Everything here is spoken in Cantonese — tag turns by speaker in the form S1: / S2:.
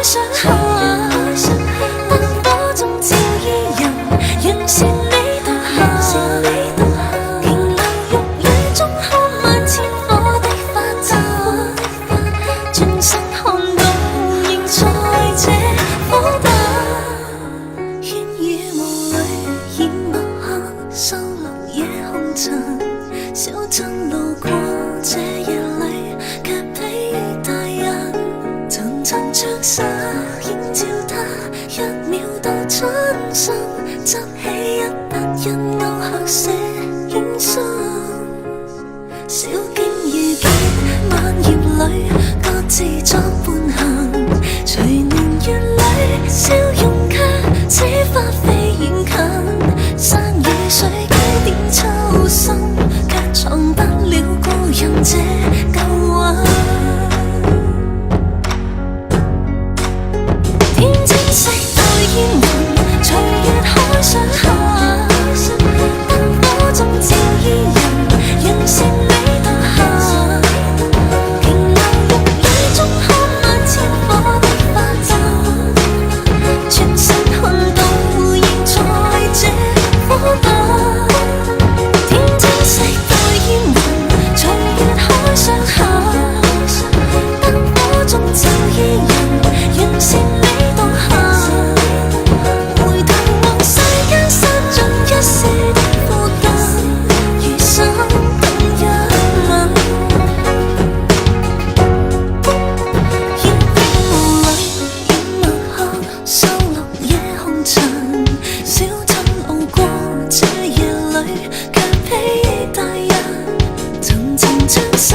S1: 海上下，燈火中照依人，讓善美獨行。瓊樓玉宇中看萬千火的花綻，轉身看到仍在這火把。煙雨霧裏掩墨客，收錄夜紅塵。小鎮路過這夜裏，卻比大人層層着紗，映照他一秒到春心，執起一筆印勾刻寫影心。小徑遇見晚葉裏，各自作伴行。隨年月裏，笑容卻似花飛遠近。山與水幾點秋深，卻藏不了故人這舊韻。天青色待煙雲，隨月海上下，燈火中照依人，讓善美獨行。瓊樓玉宇中看萬千火的花綻，轉身看到仍在這火把。天青色待煙雲，隨月海上下，燈火中照依人，讓善美獨行。回頭望世間散盡一世的負擔，餘生等一吻。煙雨霧裏掩墨客，收錄夜紅塵。小鎮路過這夜裏，卻比大人層層將紗。